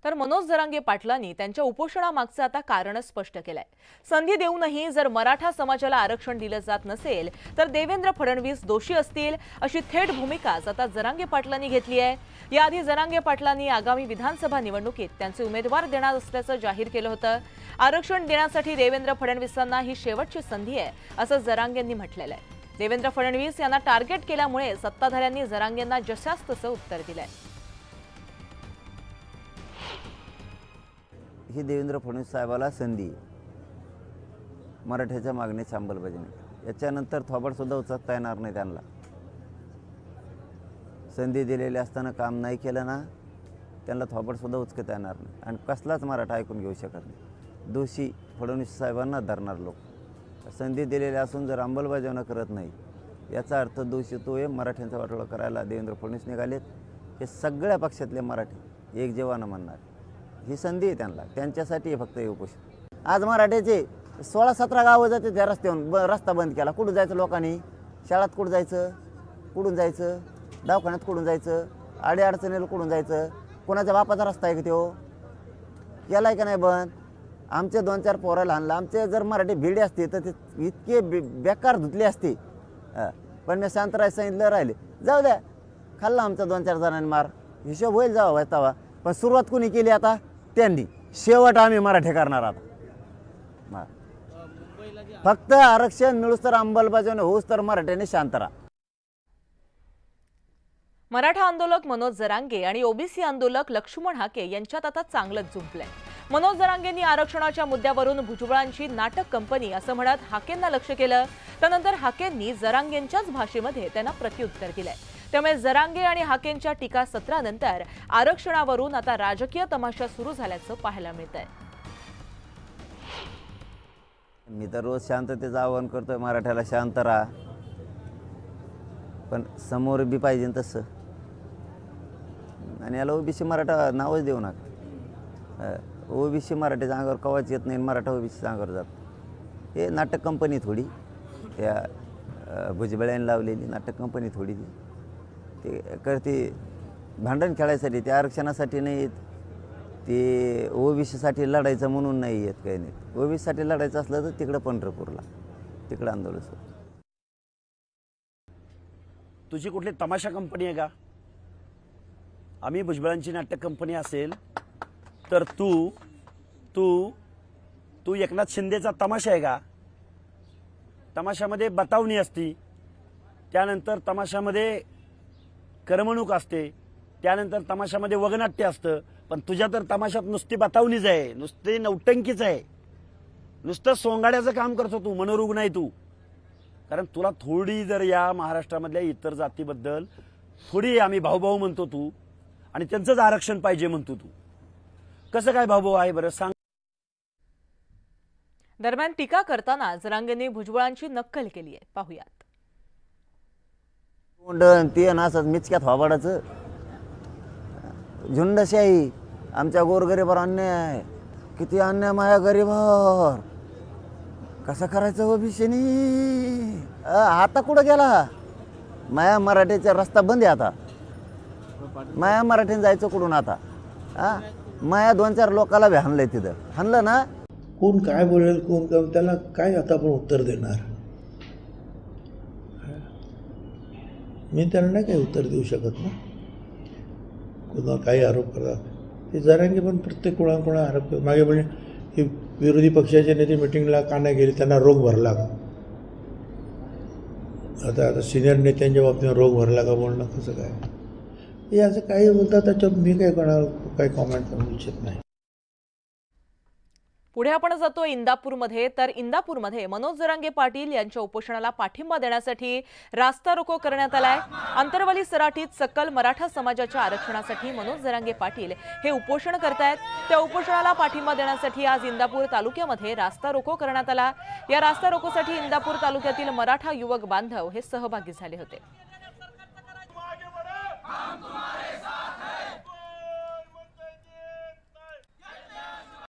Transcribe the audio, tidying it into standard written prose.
तर मनोज जरांगे पाटलांनी त्यांच्या उपोषणामागचं आता कारण स्पष्ट केलंय। संधी देऊनही जर मराठा समाजाला आरक्षण दिलं जात नसेल तर देवेंद्र फडणवीस दोषी असतील अशी थेट भूमिका आता जरांगे पाटलांनी घेतली आहे। याआधी जरांगे पाटलांनी आगामी विधानसभा निवडणुकीत त्यांचे उमेदवार देणार असल्याचं जाहीर केलं होतं। आरक्षण देण्यासाठी देवेंद्र फडणवीसांना ही शेवटची संधी आहे असं जरांगेंनी म्हटलेलं आहे। देवेंद्र फडणवीस यांना टार्गेट केल्यामुळे सत्ताधाऱ्यांनी जरांगेंना जशास तसं उत्तर दिलंय। ही देवेंद्र फडणवीस साहेबाला संधी मराठ्याच्या मागणीची अंमलबजावणी याच्यानंतर थोबाड सुद्धा उचलता येणार नाही। त्यांना संधी दिलेली असताना काम नाही केलं ना, त्यांना थोबाड सुद्धा उचलता येणार नाही आणि कसलाच मराठा ऐकून घेऊ शकत नाही। दोषी फडणवीस साहेबांना धरणार लोक। संधी दिलेली असून जर अंमलबजावणी करत नाही याचा अर्थ दोषी तो आहे। मराठ्यांचा वाटोळा करायला देवेंद्र फडणवीस निघालेत। हे सगळ्या पक्षातले मराठी एक जीवानं म्हणणार ही संधी आहे त्यांना, त्यांच्यासाठी फक्त हे उपोषण। आज मराठ्याचे 16-17 गावं जाते त्या रस्त्यावरून रस्ता बंद केला। कुठून जायचं लोकांनी? शाळेत कुठं जायचं? कुठून जायचं? दवाखान्यात कुठून जायचं? अडीअडचणीला कुठून जायचं? कोणाच्या बापाचा रस्ता आहे का तो? केलाय का नाही बंद? आमचे 2-4 पोरं लहानला आमचे जर मराठी भिडे असते तर ते इतके बेकार धुतले असते। पण मी शांत राहायला सांगितलं, राहिले जाऊ द्या। खाल्ला आमचा 2-4 जणांनी मार, हिशोब होईल जावा वाचतावा। पण सुरुवात कोणी केली? आता त्यांनी। शेवट आम्ही मराठी करणार आता। फक्त आरक्षण मिळूस तर अंमलबजावणी होऊस तर मराठ्याने शांत राहा। मराठा आंदोलक मनोज जरांगे आणि ओबीसी आंदोलक लक्ष्मण हाके यांच्यात आता चांगलंच जुंपलंय। मनोज जरांगेंनी आरक्षणाच्या मुद्द्यावरून भुजबळांची नाटक कंपनी असं म्हणत हाकेंना लक्ष्य केलं। त्यानंतर हाकेंनी जरांगेंच्याच भाषेमध्ये त्यांना प्रत्युत्तर दिलंय। त्यामुळे जरांगे आणि हाकेंच्या टीका सत्रानंतर आरक्षणावरून आता राजकीय तमाशा सुरू झाल्याचं पाहायला मिळतंय। मी तर रोज शांततेचं आवाहन करतोय, मराठ्याला शांत राहा, पण समोर बी पाहिजे तसं। आणि याला ओबीसी मराठा नावच देऊ नका। ओबीसी मराठ्याच्या अंगावर कवाच येत नाही, मराठा ओबीसीच्या अंगावर जात। हे नाटक कंपनी थोडी, त्या भुजबळांनी लावलेली नाटक कंपनी थोडी ते करते भांडण खेळायसाठी, ते आरक्षणासाठी नाही येत, ते ओबीसीसाठी लढायचं म्हणून नाही येत। काही नाही, ओबीसीसाठी लढायचं असलं तर तिकडं पंढरपूरला, तिकडं आंदोलन सुरू। तुझी कुठली तमाशा कंपनी आहे का? आम्ही भुजबळांची नाटक कंपनी असेल तर तू तू तू एकनाथ शिंदेचा तमाशा आहे का? तमाशामध्ये बतावणी असती, त्यानंतर तमाशामध्ये करमणूक असते, त्यानंतर तमाशामध्ये वगनाट्य असतं। पण तुझ्या तर तमाशात नुसती बतावणीच आहे, नुसती नौटंकीच आहे, नुसतं सोंगाड्याचं काम करतो तू, मनोरुग्ण आहे तू। कारण तुला थोडी जर या महाराष्ट्रामधल्या इतर जातीबद्दल थोडी आम्ही भाऊभाऊ म्हणतो तू, आणि त्यांचंच आरक्षण पाहिजे म्हणतो तू, कसं काय भाऊभाऊ आहे बरं सांग? दरम्यान टीका करताना जरांगेंनी भुजबळांची नक्कल केली आहे, पाहूयात। ते ना असं मिचक्यात वाबाडाचं झुंडशाही, आमच्या गोरगरीबावर अन्याय, किती अन्याय माया गरीबावर, कसं करायचं ओबीसीनी? आता कुठं गेला? माया मराठीचा रस्ता बंद आहे आता। माया मराठीने जायचं कुठून आता? माया 2-4 लोकाला बी हाणलंय तिथं, हाणलं ना। कोण काय बोलेल, कोण काय, त्याला काय आता आपण उत्तर देणार? मी त्यांना नाही काही उत्तर देऊ शकत ना। कोणा काही आरोप करतात ते जरांगे, पण प्रत्येक कोणा आरोप मागे म्हणजे हे विरोधी पक्षाचे नेते मिटिंगला का नाही गेले, त्यांना रोग भरला का? आता सिनियर नेत्यांच्या बाबतीत रोग भरला का बोलणं कसं काय? हे असं काही बोलतात, त्याच्यात मी काय करणार, काही कॉमेंट करू इच्छित नाही। पुढे आपण जातो इंदापूरमध्ये। तर इंदापूरमध्ये मनोज जरांगे पाटील यांच्या उपोषणाला पाठिंबा देण्यासाठी रास्ता रोको करण्यात आलाय। अंतरवली सराटीत सकल मराठा समाजाच्या आरक्षणासाठी मनोज जरांगे पाटील हे उपोषण करतायत। त्या उपोषणाला पाठिंबा देण्यासाठी आज इंदापूर तालुक्यामध्ये रास्ता रोको करण्यात आला। या रास्ता रोकोसाठी इंदापूर तालुक्यातील मराठा युवक बांधव हे सहभागी झाले होते।